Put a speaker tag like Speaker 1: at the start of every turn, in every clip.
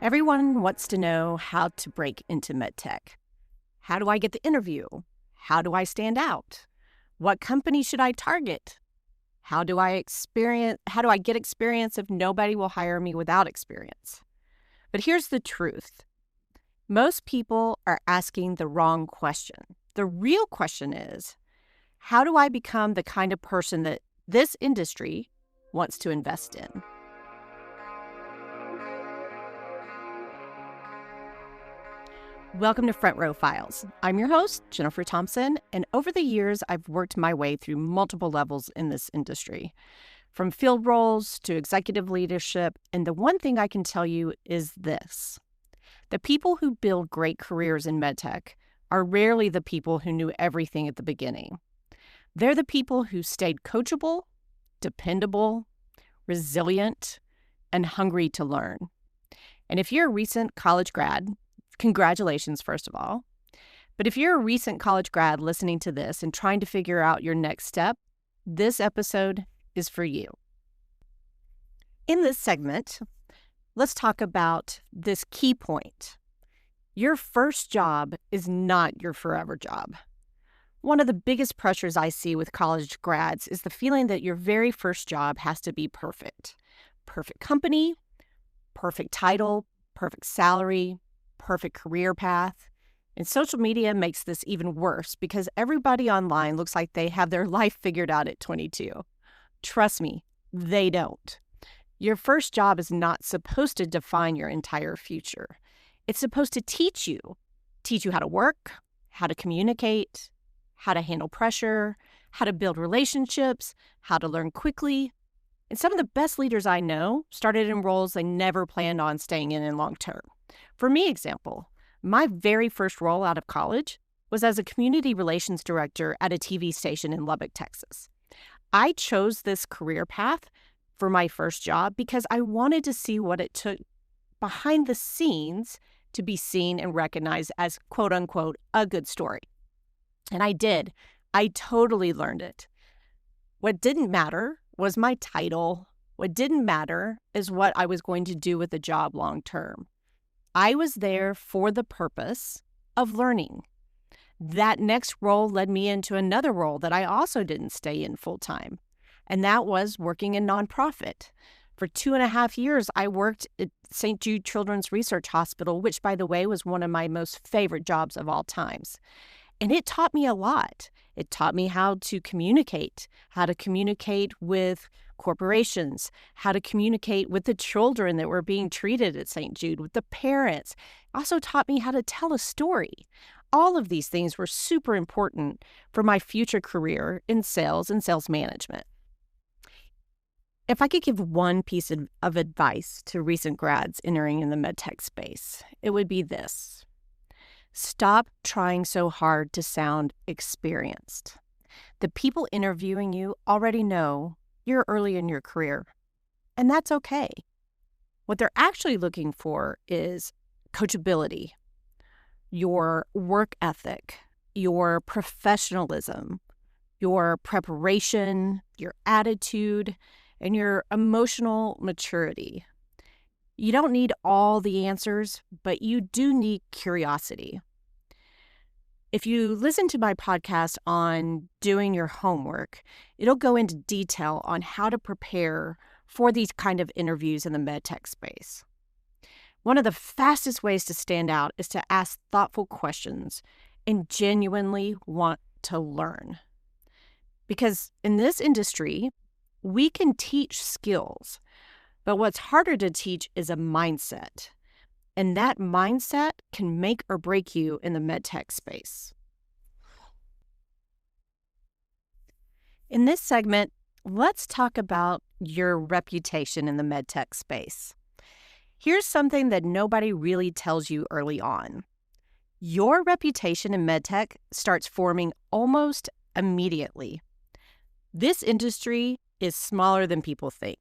Speaker 1: Everyone wants to know how to break into MedTech. How do I get the interview? How do I stand out? What company should I target? How do I get experience if nobody will hire me without experience? But here's the truth. Most people are asking the wrong question. The real question is, how do I become the kind of person that this industry wants to invest in? Welcome to Front Row Files. I'm your host, Jennifer Thompson, and over the years, I've worked my way through multiple levels in this industry, from field roles to executive leadership, and the one thing I can tell you is this. The people who build great careers in MedTech are rarely the people who knew everything at the beginning. They're the people who stayed coachable, dependable, resilient, and hungry to learn. And if you're a recent college grad, congratulations, first of all. But if you're a recent college grad listening to this and trying to figure out your next step, this episode is for you. In this segment, let's talk about this key point. Your first job is not your forever job. One of the biggest pressures I see with college grads is the feeling that your very first job has to be perfect. Perfect company, perfect title, perfect salary, perfect career path. And social media makes this even worse because everybody online looks like they have their life figured out at 22. Trust me, they don't. Your first job is not supposed to define your entire future. It's supposed to teach you how to work, how to communicate, how to handle pressure, how to build relationships, how to learn quickly. And some of the best leaders I know started in roles they never planned on staying in long term. For me, example, my very first role out of college was as a community relations director at a TV station in Lubbock, Texas. I chose this career path for my first job because I wanted to see what it took behind the scenes to be seen and recognized as, quote unquote, a good story. And I did. I totally learned it. What didn't matter was my title. What didn't matter is what I was going to do with the job long term. I was there for the purpose of learning. That next role led me into another role that I also didn't stay in full time, and that was working in nonprofit. For 2.5 years, I worked at St. Jude Children's Research Hospital, which, by the way, was one of my most favorite jobs of all times. And it taught me a lot. It taught me how to communicate with corporations, how to communicate with the children that were being treated at St. Jude, with the parents. It also taught me how to tell a story. All of these things were super important for my future career in sales and sales management. If I could give one piece of advice to recent grads entering in the MedTech space, it would be this. Stop trying so hard to sound experienced. The people interviewing you already know you're early in your career, and that's okay. What they're actually looking for is coachability, your work ethic, your professionalism, your preparation, your attitude, and your emotional maturity. You don't need all the answers, but you do need curiosity. If you listen to my podcast on doing your homework, it'll go into detail on how to prepare for these kind of interviews in the MedTech space. One of the fastest ways to stand out is to ask thoughtful questions and genuinely want to learn. Because in this industry, we can teach skills, but what's harder to teach is a mindset. And that mindset can make or break you in the MedTech space. In this segment, let's talk about your reputation in the MedTech space. Here's something that nobody really tells you early on. Your reputation in MedTech starts forming almost immediately. This industry is smaller than people think.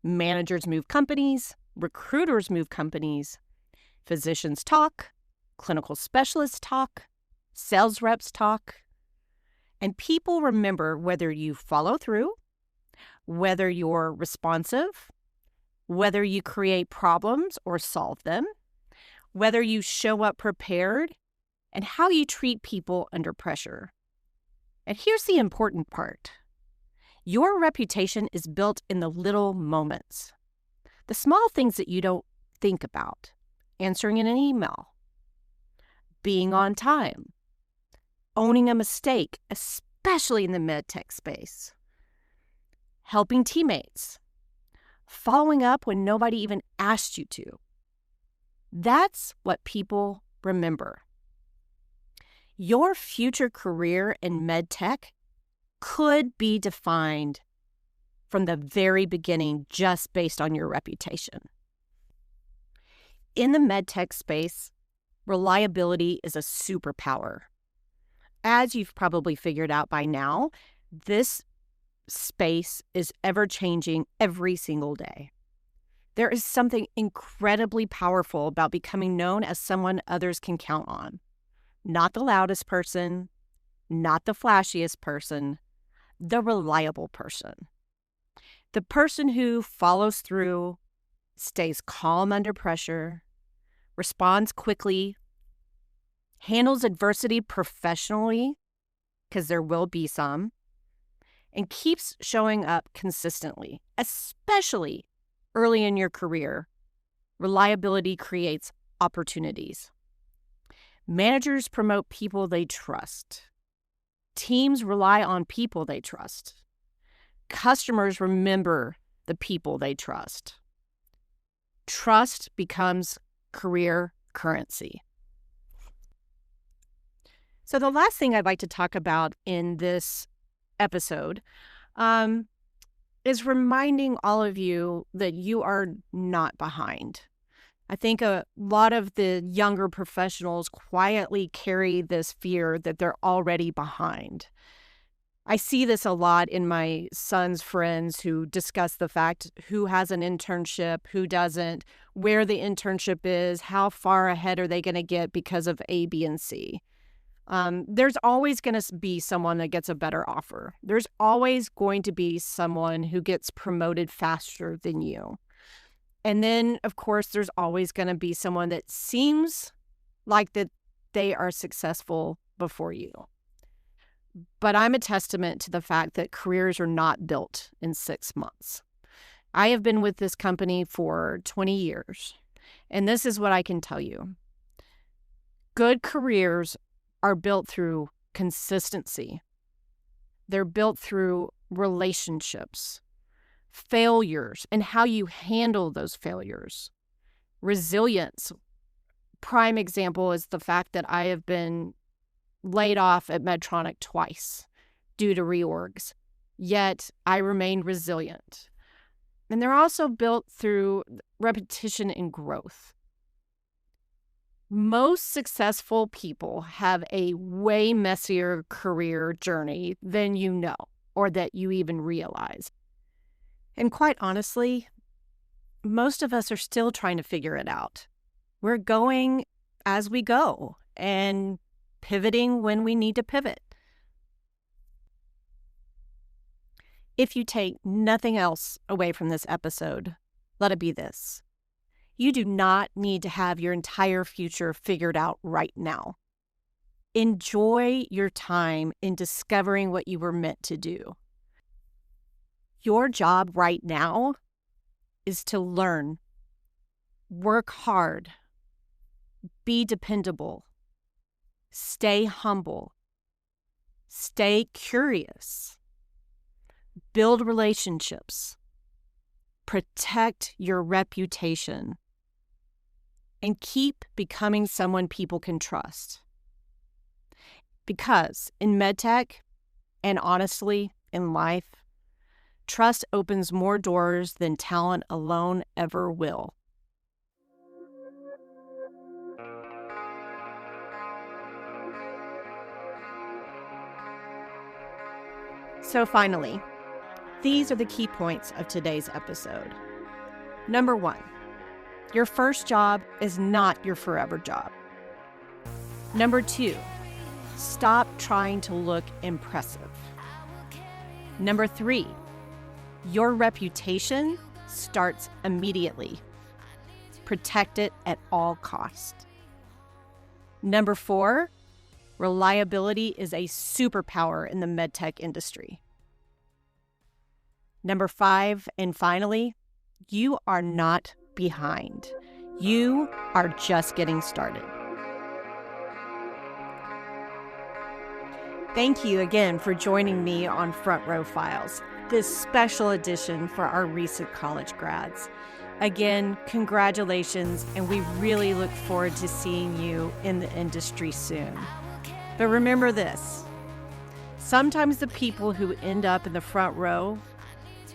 Speaker 1: Managers move companies, recruiters move companies, physicians talk, clinical specialists talk, sales reps talk, and people remember whether you follow through, whether you're responsive, whether you create problems or solve them, whether you show up prepared, and how you treat people under pressure. And here's the important part. Your reputation is built in the little moments, the small things that you don't think about. Answering an email, being on time, owning a mistake, especially in the MedTech space, helping teammates, following up when nobody even asked you to. That's what people remember. Your future career in MedTech could be defined from the very beginning just based on your reputation. In the MedTech space, reliability is a superpower. As you've probably figured out by now, this space is ever-changing every single day. There is something incredibly powerful about becoming known as someone others can count on. Not the loudest person, not the flashiest person, the reliable person. The person who follows through, stays calm under pressure, responds quickly, handles adversity professionally, because there will be some, and keeps showing up consistently, especially early in your career. Reliability creates opportunities. Managers promote people they trust. Teams rely on people they trust. Customers remember the people they trust. Trust becomes career currency. So the last thing I'd like to talk about in this episode is reminding all of you that you are not behind. I think a lot of the younger professionals quietly carry this fear that they're already behind. I see this a lot in my son's friends who discuss the fact who has an internship, who doesn't, where the internship is, how far ahead are they going to get because of A, B, and C. There's always going to be someone that gets a better offer. There's always going to be someone who gets promoted faster than you. And then, of course, there's always going to be someone that seems like that they are successful before you. But I'm a testament to the fact that careers are not built in 6 months. I have been with this company for 20 years, and this is what I can tell you. Good careers are built through consistency. They're built through relationships, failures, and how you handle those failures. Resilience. Prime example is the fact that I have been laid off at Medtronic twice due to reorgs, yet I remained resilient. And they're also built through repetition and growth. Most successful people have a way messier career journey than you know or that you even realize. And quite honestly, most of us are still trying to figure it out. We're going as we go and pivoting when we need to pivot. If you take nothing else away from this episode, let it be this. You do not need to have your entire future figured out right now. Enjoy your time in discovering what you were meant to do. Your job right now is to learn, work hard, be dependable, stay humble, stay curious, build relationships, protect your reputation, and keep becoming someone people can trust. Because in MedTech, and honestly, in life, trust opens more doors than talent alone ever will. So finally, these are the key points of today's episode. Number 1, your first job is not your forever job. Number 2, stop trying to look impressive. Number 3, your reputation starts immediately. Protect it at all costs. Number 4, reliability is a superpower in the MedTech industry. Number 5, and finally, you are not behind. You are just getting started. Thank you again for joining me on Front Row Files, this special edition for our recent college grads. Again, congratulations, and we really look forward to seeing you in the industry soon. But remember this, sometimes the people who end up in the front row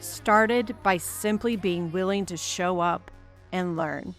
Speaker 1: started by simply being willing to show up and learn.